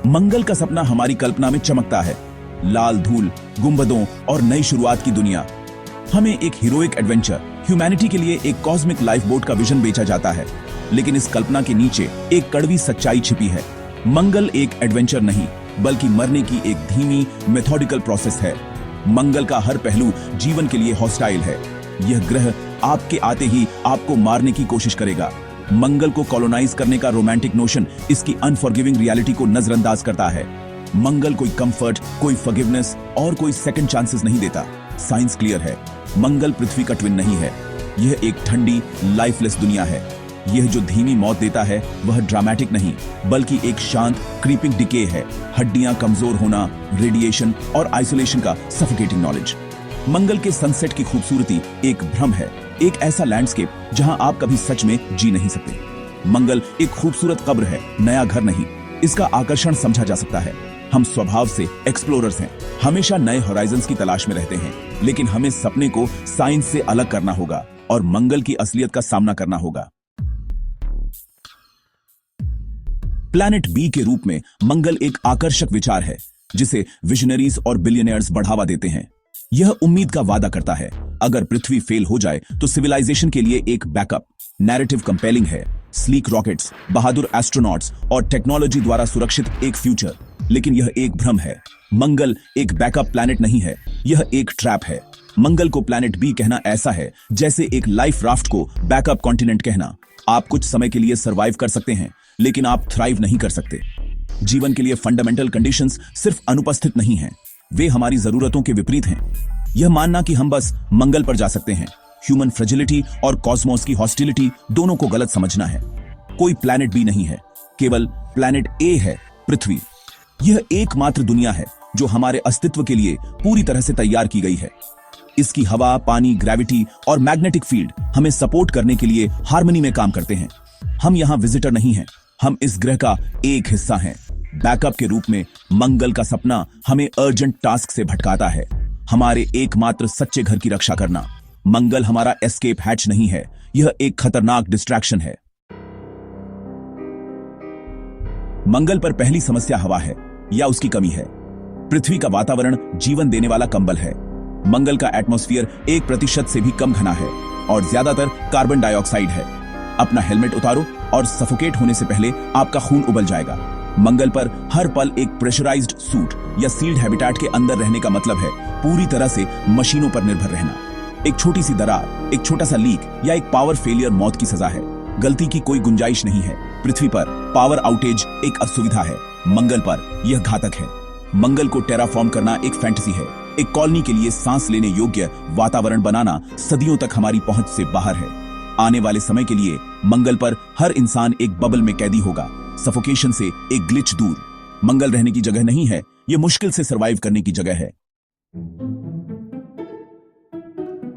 मंगल का सपना हमारी कल्पना में चमकता है, लाल धूल, गुंबदों और नई शुरुआत की दुनिया। हमें एक हीरोइक एडवेंचर, ह्यूमैनिटी के लिए एक कॉस्मिक लाइफ बोट का विजन बेचा जाता है, लेकिन इस कल्पना के नीचे एक कड़वी सच्चाई छिपी है। मंगल एक एडवेंचर नहीं, बल्कि मरने की एक धीमी मेथोडिकल प्रोसेस है। मंगल का हर पहलू जीवन के लिए हॉस्टाइल है। यह ग्रह आपके आते ही आपको मारने की कोशिश करेगा। मंगल को कॉलोनाइज करने का रोमांटिक नोशन इसकी अनफॉरगिविंग रियलिटी को नजरअंदाज करता है। मंगल कोई कंफर्ट, कोई फॉरगिवनेस और कोई सेकंड चांसेस नहीं देता। साइंस क्लियर है, मंगल पृथ्वी का ट्विन नहीं है। यह एक ठंडी, लाइफलेस दुनिया है। यह जो धीमी मौत देता है वह ड्रामेटिक नहीं, बल्कि एक शांत क्रीपिंग डिके है। हड्डियां कमजोर होना, रेडिएशन और आइसोलेशन का सफोकेटिंग नॉलेज। मंगल के सनसेट की खूबसूरती एक भ्रम है, एक ऐसा लैंडस्केप जहां आप कभी सच में जी नहीं सकते। मंगल एक खूबसूरत कब्र है, नया घर नहीं। इसका आकर्षण समझा जा सकता है। हम स्वभाव से एक्सप्लोरर्स हैं, हमेशा नए होराइजन्स की तलाश में रहते हैं, लेकिन हमें सपने को साइंस से अलग करना होगा और मंगल की असलियत का सामना करना होगा। प्लैनेट बी के रूप में मंगल एक आकर्षक विचार है, जिसे विजनरीज और बिलियनियर्स बढ़ावा देते हैं। यह उम्मीद का वादा करता है, अगर पृथ्वी फेल हो जाए तो सिविलाइजेशन के लिए एक बैकअप। नैरेटिव कंपेलिंग है, स्लीक रॉकेट्स, बहादुर एस्ट्रोनॉट्स और टेक्नोलॉजी द्वारा सुरक्षित एक फ्यूचर। लेकिन यह एक भ्रम है। मंगल एक बैकअप प्लैनेट नहीं है, यह एक ट्रैप है। मंगल को प्लैनेट बी कहना ऐसा है जैसे एक लाइफ राफ्ट को बैकअप कॉन्टिनेंट कहना। आप कुछ समय के लिए सर्वाइव कर सकते हैं, लेकिन आप थ्राइव नहीं कर सकते। जीवन के लिए फंडामेंटल कंडीशंस सिर्फ अनुपस्थित नहीं हैं, वे हमारी जरूरतों के विपरीत हैं। यह मानना कि हम बस मंगल पर जा सकते हैं, ह्यूमन फ्रेजिलिटी और कॉस्मोस की हॉस्टिलिटी दोनों को गलत समझना है। कोई प्लैनेट बी नहीं है, केवल प्लैनेट ए है, पृथ्वी। यह एकमात्र दुनिया है जो हमारे अस्तित्व के लिए पूरी तरह से तैयार की गई है। इसकी हवा, पानी, ग्रेविटी और मैग्नेटिक फील्ड हमें सपोर्ट करने के लिए हार्मनी में काम करते हैं। हम यहां विजिटर नहीं हैं, हम इस ग्रह का एक हिस्सा हैं। बैकअप के रूप में मंगल का सपना हमें अर्जेंट टास्क से भटकाता है, हमारे एकमात्र सच्चे घर की रक्षा करना। मंगल हमारा एस्केप हैच नहीं है, यह एक खतरनाक डिस्ट्रैक्शन है। मंगल पर पहली समस्या हवा है या उसकी कमी है। पृथ्वी का वातावरण जीवन देने वाला कंबल है। मंगल का एटमॉस्फेयर 1% से भी कम घना है और ज्यादातर कार्बन डाइऑक्साइड है। अपना हेलमेट उतारो और सफोकेट होने से पहले आपका खून उबल जाएगा। मंगल पर हर पल एक प्रेशराइज्ड सूट या सील्ड हैबिटेट के अंदर रहने का मतलब है पूरी तरह से मशीनों पर निर्भर रहना। एक छोटी सी दरार, एक छोटा सा लीक या एक पावर फेलियर मौत की सजा है। गलती की कोई गुंजाइश नहीं है। पृथ्वी पर पावर आउटेज एक असुविधा है, मंगल पर यह घातक है। मंगल को टेराफॉर्म करना एक फैंटेसी है। एक कॉलोनी के लिए सांस लेने योग्य वातावरण बनाना सदियों तक हमारी पहुंच से बाहर है। आने वाले समय के लिए मंगल पर हर इंसान एक बबल में कैदी होगा, सफोकेशन से एक ग्लिच दूर। मंगल रहने की जगह नहीं है, यह मुश्किल से सरवाइव करने की जगह है।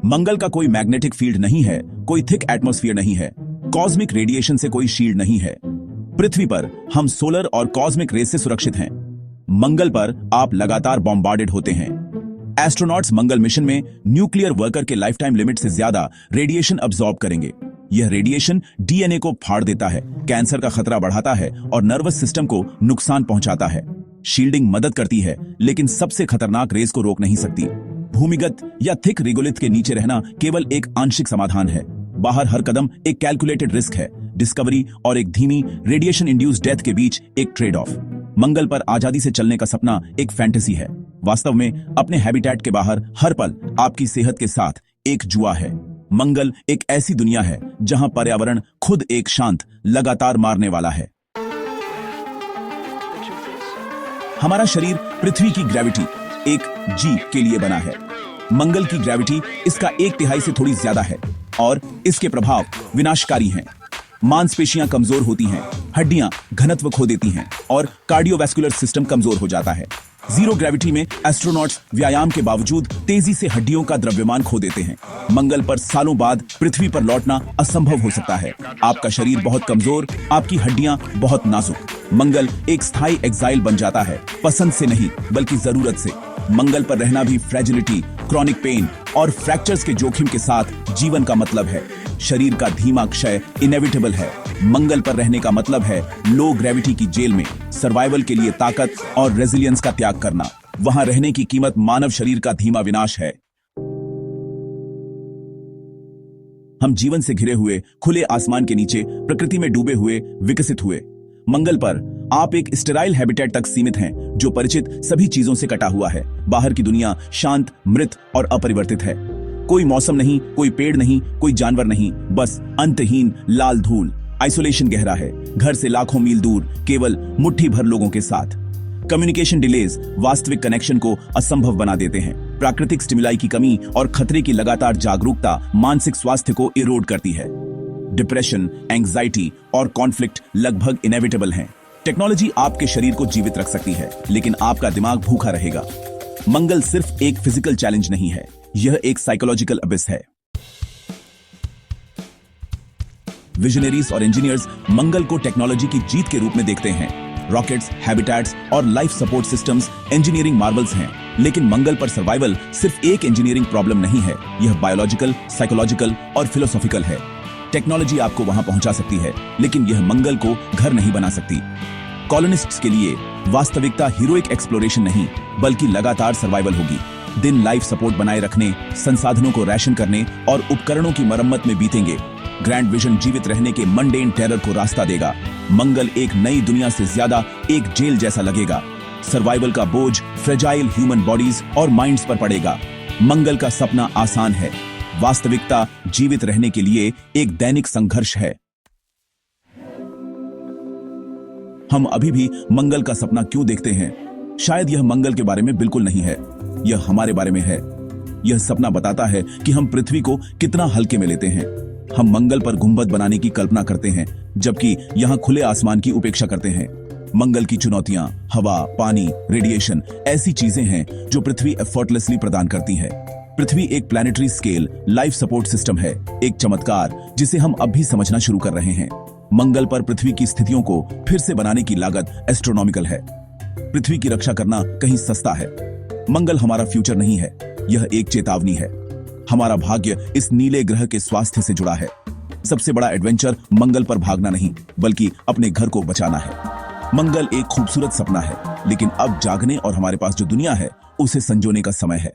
मंगल का कोई मैग्नेटिक फील्ड नहीं है, कोई थिक एटमॉस्फेयर नहीं है, कॉस्मिक रेडिएशन से कोई शील्ड नहीं है। पृथ्वी पर हम सोलर और कॉस्मिक रेस से सुरक्षित हैं। मंगल पर आप लगातार बॉम्बार्डेड होते हैं। एस्ट्रोनॉट्स मंगल मिशन में न्यूक्लियर वर्कर के लाइफ टाइम लिमिट से ज्यादा रेडिएशन अब्सॉर्ब करेंगे। यह रेडिएशन डीएनए को फाड़ देता है, कैंसर का खतरा बढ़ाता है और नर्वस सिस्टम को नुकसान पहुंचाता है। शील्डिंग मदद करती है, लेकिन सबसे खतरनाक रेस को रोक नहीं सकती। भूमिगत या थिक रिगोलिथ के नीचे रहना केवल एक आंशिक समाधान है। बाहर हर कदम एक कैलकुलेटेड रिस्क है, डिस्कवरी और एक धीमी रेडिएशन इंड्यूस्ड डेथ के बीच एक ट्रेड ऑफ। मंगल पर आजादी से चलने का सपना एक फैंटेसी है। वास्तव में अपने हैबिटेट के बाहर हर पल आपकी सेहत के साथ एक जुआ है। मंगल एक ऐसी दुनिया है जहां पर्यावरण खुद एक शांत, लगातार मारने वाला है। हमारा शरीर पृथ्वी की ग्रेविटी एक जी के लिए बना है। मंगल की ग्रेविटी इसका 1/3 से थोड़ी ज्यादा है और इसके प्रभाव विनाशकारी हैं। मांसपेशियां कमजोर होती हैं, हड्डियां घनत्व खो देती हैं और कार्डियोवैस्कुलर सिस्टम कमजोर हो जाता है। जीरो ग्रेविटी में एस्ट्रोनॉट्स व्यायाम के बावजूद तेजी से हड्डियों का द्रव्यमान खो देते हैं। मंगल पर सालों बाद पृथ्वी पर लौटना असंभव हो सकता है। आपका शरीर बहुत कमजोर, आपकी हड्डियां बहुत नाजुक। मंगल एक स्थायी एग्जाइल बन जाता है, पसंद से नहीं बल्कि जरूरत से। मंगल पर रहना भी फ्रेजिलिटी, क्रॉनिक पेन और फ्रैक्चर्स के जोखिम के साथ जीवन का मतलब है। शरीर का धीमा क्षय इनेविटेबल है। मंगल पर रहने का मतलब है लो ग्रेविटी की जेल में सर्वाइवल के लिए ताकत और रेजिलियंस का त्याग करना। वहां रहने की कीमत मानव शरीर का धीमा विनाश है। हम जीवन से घिरे हुए खुले आसमान के नीचे प्रकृति में डूबे हुए विकसित हुए। मंगल पर आप एक स्टेराइल हैबिटेट तक सीमित हैं, जो परिचित सभी चीजों से कटा हुआ है। बाहर की दुनिया शांत, मृत और अपरिवर्तित है। कोई मौसम नहीं, कोई पेड़ नहीं, कोई जानवर नहीं, बस अंतहीन लाल धूल। आइसोलेशन गहरा है, घर से लाखों मील दूर, केवल मुट्ठी भर लोगों के साथ। कम्युनिकेशन डिलेज वास्तविक कनेक्शन को असंभव बना देते हैं। प्राकृतिक स्टिमुलाई की कमी और खतरे की लगातार जागरूकता मानसिक स्वास्थ्य को इरोड करती है। डिप्रेशन, एंग्जाइटी और कॉन्फ्लिक्ट लगभग इनेविटेबल हैं। टेक्नोलॉजी आपके शरीर को जीवित रख सकती है, लेकिन आपका दिमाग भूखा रहेगा। मंगल सिर्फ एक फिजिकल चैलेंज नहीं है, यह एक साइकोलॉजिकल अबिस है। विजनरीज और इंजीनियर्स मंगल को टेक्नोलॉजी की जीत के रूप में देखते हैं। रॉकेट्स, हैबिटेट्स और life support systems engineering Marvels हैं, लेकिन मंगल पर सर्वाइवल सिर्फ एक इंजीनियरिंग प्रॉब्लम नहीं है, यह बायोलॉजिकल, साइकोलॉजिकल और फिलोसॉफिकल है। टेक्नोलॉजी आपको वहां पहुंचा सकती है, लेकिन यह मंगल को घर नहीं बना सकती। कॉलोनिस्ट्स के लिए वास्तविकता हीरोइक एक्सप्लोरेशन नहीं, बल्कि लगातार सर्वाइवल होगी। दिन लाइफ सपोर्ट बनाए रखने, संसाधनों को राशन करने और उपकरणों की मरम्मत में बीतेंगे। ग्रैंड विजन जीवित रहने के मंडेन टेरर को रास्ता देगा। मंगल एक नई दुनिया से ज्यादा एक जेल जैसा लगेगा। सर्वाइवल का बोझ फ्रेजाइल ह्यूमन बॉडीज और माइंड्स पर पड़ेगा। मंगल का सपना आसान है, वास्तविकता जीवित रहने के लिए एक दैनिक संघर्ष है। हम अभी भी मंगल का सपना क्यों देखते हैं? शायद यह मंगल के बारे में बिल्कुल नहीं है, यह हमारे बारे में है। यह सपना बताता है कि हम पृथ्वी को कितना हल्के में लेते हैं। हम मंगल पर गुंबद बनाने की कल्पना करते हैं, जबकि यहां खुले आसमान की उपेक्षा करते हैं। मंगल की चुनौतियां हवा, पानी, रेडिएशन ऐसी चीजें हैं जो पृथ्वी एफर्टलेसली प्रदान करती है। पृथ्वी एक planetary scale life support system है, एक चमत्कार जिसे हम अब भी समझना शुरू कर रहे हैं। मंगल पर पृथ्वी की स्थितियों को फिर से बनाने की लागत एस्ट्रोनॉमिकल है। पृथ्वी की रक्षा करना कहीं सस्ता है। मंगल हमारा फ्यूचर नहीं है, यह एक चेतावनी है। हमारा भाग्य इस नीले ग्रह के स्वास्थ्य से जुड़ा है। सबसे बड़ा एडवेंचर मंगल पर भागना नहीं, बल्कि अपने घर को बचाना है। मंगल एक खूबसूरत सपना है, लेकिन अब जागने और हमारे पास जो दुनिया है उसे संजोने का समय है।